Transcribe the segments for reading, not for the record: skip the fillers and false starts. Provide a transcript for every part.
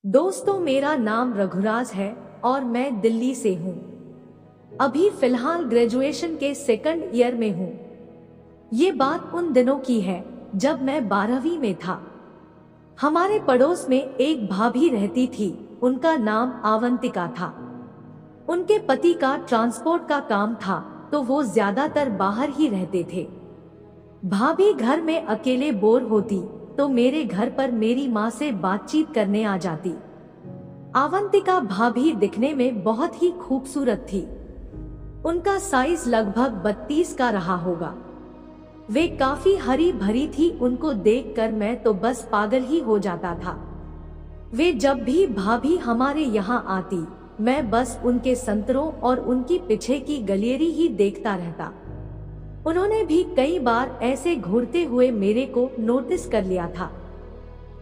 दोस्तों, मेरा नाम रघुराज है और मैं दिल्ली से हूँ। अभी फिलहाल ग्रेजुएशन के सेकंड ईयर में हूँ। ये बात उन दिनों की है जब मैं 12वीं में था। हमारे पड़ोस में एक भाभी रहती थी। उनका नाम आवंतिका था। उनके पति का ट्रांसपोर्ट का काम था, तो वो ज्यादातर बाहर ही रहते थे। भाभी घर में अकेले बोर होती तो मेरे घर पर मेरी माँ से बातचीत करने आ जाती। आवंतिका भाभी दिखने में बहुत ही खूबसूरत थी। उनका साइज लगभग 32 का रहा होगा। वे काफी हरी भरी थी। उनको देखकर मैं तो बस पागल ही हो जाता था। वे जब भी भाभी हमारे यहाँ आती, मैं बस उनके संतरों और उनकी पीछे की गलियरी ही देखता रहता। उन्होंने भी कई बार ऐसे घूरते हुए मेरे को नोटिस कर लिया था,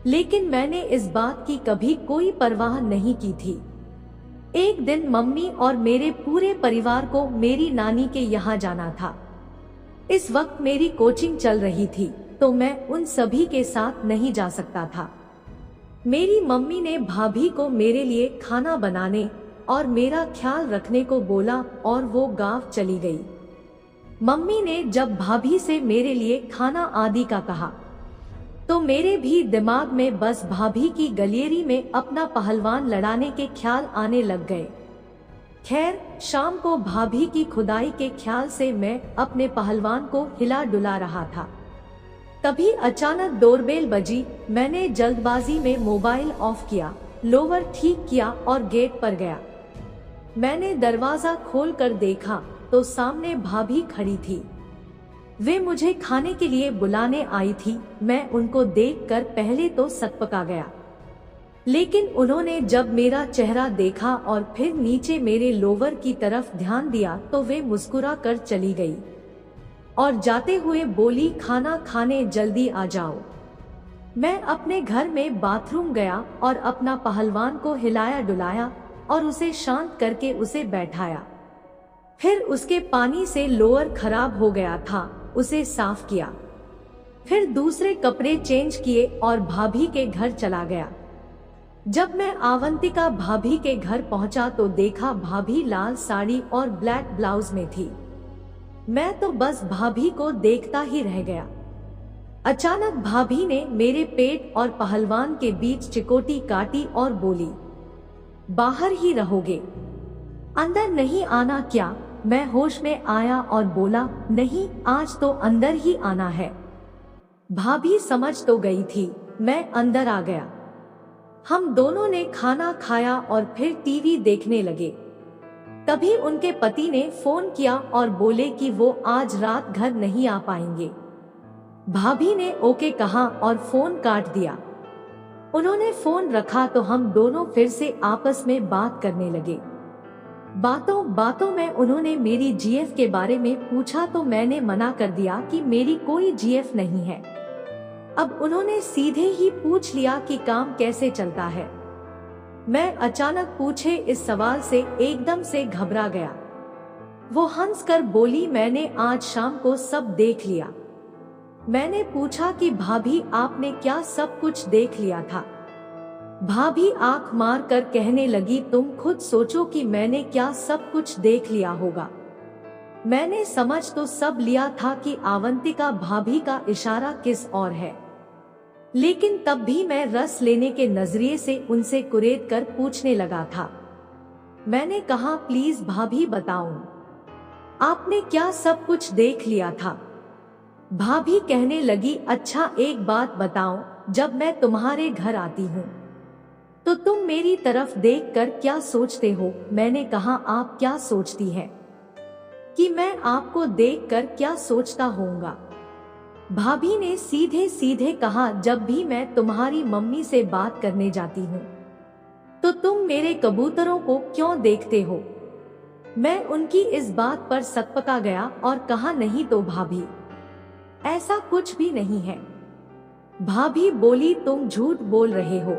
लेकिन मैंने इस बात की कभी कोई परवाह नहीं की थी। एक दिन मम्मी और मेरे पूरे परिवार को मेरी नानी के यहाँ जाना था। इस वक्त मेरी कोचिंग चल रही थी, तो मैं उन सभी के साथ नहीं जा सकता था। मेरी मम्मी ने भाभी को मेरे लिए खाना बनाने और मेरा ख्याल रखने को बोला और वो गांव चली गई। मम्मी ने जब भाभी से मेरे लिए खाना आदि का कहा, तो मेरे भी दिमाग में बस भाभी की गलियरी में अपना पहलवान लड़ाने के ख्याल आने लग गए। खैर, शाम को भाभी की खुदाई के ख्याल से मैं अपने पहलवान को हिला डुला रहा था। तभी अचानक डोरबेल बजी। मैंने जल्दबाजी में मोबाइल ऑफ किया, लोवर ठीक किया और गेट पर गया। मैंने दरवाजा खोलकर देखा तो सामने भाभी खड़ी थी। वे मुझे खाने के लिए बुलाने आई थी। मैं उनको देखकर पहले तो सकपका गया, लेकिन उन्होंने जब मेरा चेहरा देखा और फिर नीचे मेरे लोवर की तरफ ध्यान दिया तो वे मुस्कुरा कर चली गई और जाते हुए बोली, खाना खाने जल्दी आ जाओ। मैं अपने घर में बाथरूम गया और अपना पहलवान को हिलाया डुलाया और उसे शांत करके उसे बैठाया। फिर उसके पानी से लोअर खराब हो गया था, उसे साफ किया। फिर दूसरे कपड़े चेंज किए और भाभी के घर चला गया। जब मैं आवंतिका भाभी के घर पहुंचा तो देखा भाभी लाल साड़ी और ब्लैक ब्लाउज में थी। मैं तो बस भाभी को देखता ही रह गया। अचानक भाभी ने मेरे पेट और पहलवान के बीच चिकोटी काटी और बोली, बाहर ही रहोगे, अंदर नहीं आना क्या? मैं होश में आया और बोला, नहीं, आज तो अंदर ही आना है। भाभी समझ तो गई थी। मैं अंदर आ गया। हम दोनों ने खाना खाया और फिर टीवी देखने लगे। तभी उनके पति ने फोन किया और बोले कि वो आज रात घर नहीं आ पाएंगे। भाभी ने ओके कहा और फोन काट दिया। उन्होंने फोन रखा तो हम दोनों फिर से आपस में बात करने लगे। बातों बातों में उन्होंने मेरी जीएफ के बारे में पूछा तो मैंने मना कर दिया कि मेरी कोई जीएफ नहीं है। अब उन्होंने सीधे ही पूछ लिया कि काम कैसे चलता है। मैं अचानक पूछे इस सवाल से एकदम से घबरा गया। वो हंसकर बोली, मैंने आज शाम को सब देख लिया। मैंने पूछा कि भाभी, आपने क्या सब कुछ देख लिया था? भाभी आंख मार कर कहने लगी, तुम खुद सोचो कि मैंने क्या सब कुछ देख लिया होगा। मैंने समझ तो सब लिया था कि आवंतिका भाभी का इशारा किस और है, लेकिन तब भी मैं रस लेने के नजरिए से उनसे कुरेद कर पूछने लगा था। मैंने कहा, प्लीज भाभी बताओ, आपने क्या सब कुछ देख लिया था? भाभी कहने लगी, अच्छा एक बात बताओ, जब मैं तुम्हारे घर आती हूँ तो तुम मेरी तरफ देखकर क्या सोचते हो? मैंने कहा, आप क्या सोचती हैं कि मैं आपको देखकर क्या सोचता होऊंगा? भाभी ने सीधे सीधे कहा, जब भी मैं तुम्हारी मम्मी से बात करने जाती हूँ तो तुम मेरे कबूतरों को क्यों देखते हो? मैं उनकी इस बात पर सकपका गया और कहा, नहीं तो भाभी, ऐसा कुछ भी नहीं है। भाभी बोली, तुम झूठ बोल रहे हो।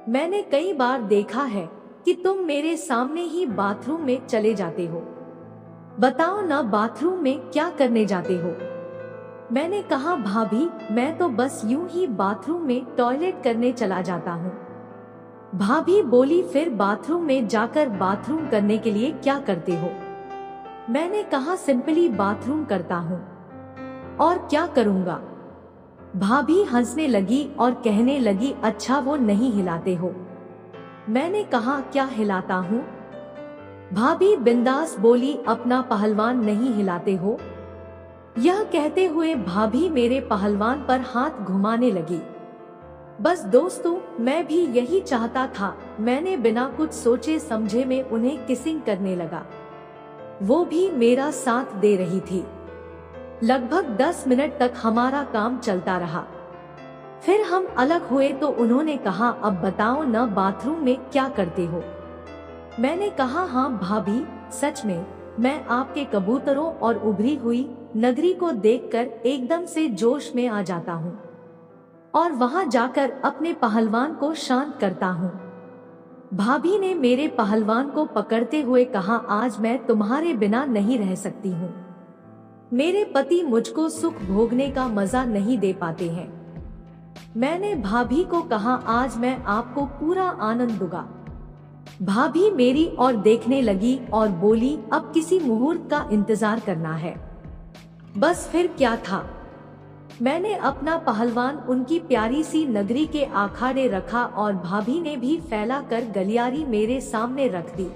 मैंने कई बार देखा है कि तुम मेरे सामने ही बाथरूम में चले जाते हो। बताओ ना, बाथरूम में क्या करने जाते हो? मैंने कहा, भाभी, मैं तो बस यूं ही बाथरूम में टॉयलेट करने चला जाता हूँ। भाभी बोली, फिर बाथरूम में जाकर बाथरूम करने के लिए क्या करते हो? मैंने कहा, सिंपली बाथरूम करता हूँ, और क्या करूँगा। भाभी हंसने लगी और कहने लगी, अच्छा वो नहीं हिलाते हो? मैंने कहा, क्या हिलाता हूँ? भाभी बिंदास बोली, अपना पहलवान नहीं हिलाते हो? यह कहते हुए भाभी मेरे पहलवान पर हाथ घुमाने लगी। बस दोस्तों, मैं भी यही चाहता था। मैंने बिना कुछ सोचे समझे में उन्हें किसिंग करने लगा। वो भी मेरा साथ दे रही थी। लगभग 10 मिनट तक हमारा काम चलता रहा। फिर हम अलग हुए तो उन्होंने कहा, अब बताओ न, बाथरूम में क्या करते हो? मैंने कहा, हाँ भाभी, सच में मैं आपके कबूतरों और उभरी हुई नगरी को देखकर एकदम से जोश में आ जाता हूँ और वहां जाकर अपने पहलवान को शांत करता हूँ। भाभी ने मेरे पहलवान को पकड़ते हुए कहा, आज मैं तुम्हारे बिना नहीं रह सकती हूँ। मेरे पति मुझको सुख भोगने का मजा नहीं दे पाते हैं। मैंने भाभी को कहा, आज मैं आपको पूरा आनंद दूंगा। भाभी मेरी ओर देखने लगी और बोली, अब किसी मुहूर्त का इंतजार करना है। बस फिर क्या था। मैंने अपना पहलवान उनकी प्यारी सी नगरी के आखाड़े रखा और भाभी ने भी फैला कर गलियारी मेरे सामने रख दी।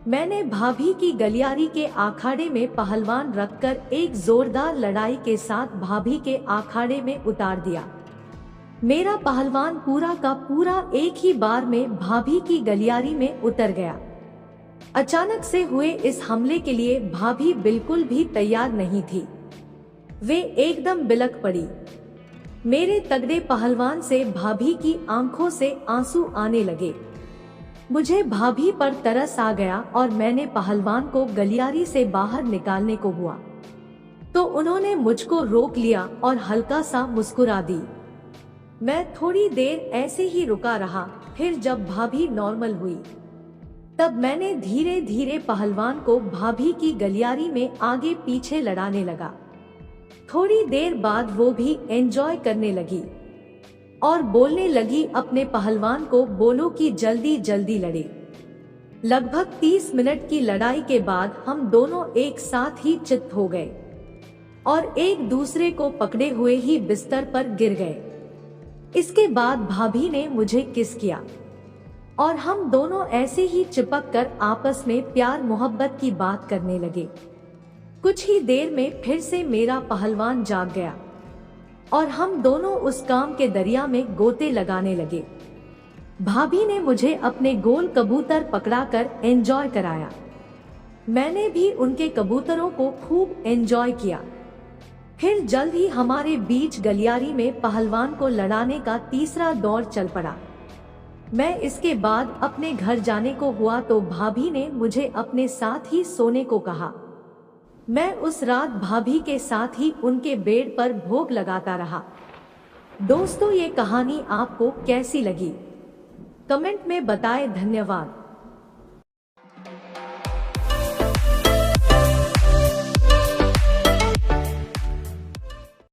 मैंने भाभी की गलियारी के आखाड़े में पहलवान रखकर एक जोरदार लड़ाई के साथ भाभी के आखाड़े में उतार दिया। मेरा पहलवान पूरा का पूरा एक ही बार में भाभी की गलियारी में उतर गया। अचानक से हुए इस हमले के लिए भाभी बिल्कुल भी तैयार नहीं थी। वे एकदम बिलक पड़ी। मेरे तगड़े पहलवान से भाभी की आंखों से आंसू आने लगे। मुझे भाभी पर तरस आ गया और मैंने पहलवान को गलियारी से बाहर निकालने को हुआ तो उन्होंने मुझको रोक लिया और हल्का सा मुस्कुरा दी। मैं थोड़ी देर ऐसे ही रुका रहा। फिर जब भाभी नॉर्मल हुई तब मैंने धीरे धीरे पहलवान को भाभी की गलियारी में आगे पीछे लड़ाने लगा। थोड़ी देर बाद वो भी एंजॉय करने लगी और बोलने लगी अपने पहलवान को, बोलो कि जल्दी जल्दी लड़े। लगभग 30 मिनट की लड़ाई के बाद हम दोनों एक साथ ही चित हो गए और एक दूसरे को पकड़े हुए ही बिस्तर पर गिर गए। इसके बाद भाभी ने मुझे किस किया और हम दोनों ऐसे ही चिपक कर आपस में प्यार मोहब्बत की बात करने लगे। कुछ ही देर में फिर से मेरा पहलवान जाग गया और हम दोनों उस काम के दरिया में गोते लगाने लगे। भाभी ने मुझे अपने गोल कबूतर पकड़ाकर एंजॉय कराया। मैंने भी उनके कबूतरों को खूब एंजॉय किया। फिर जल्द ही हमारे बीच गलियारी में पहलवान को लड़ाने का तीसरा दौर चल पड़ा। मैं इसके बाद अपने घर जाने को हुआ तो भाभी ने मुझे अपने साथ ही सोने को कहा। मैं उस रात भाभी के साथ ही उनके बेड पर भोग लगाता रहा। दोस्तों, ये कहानी आपको कैसी लगी? कमेंट में बताएं। धन्यवाद।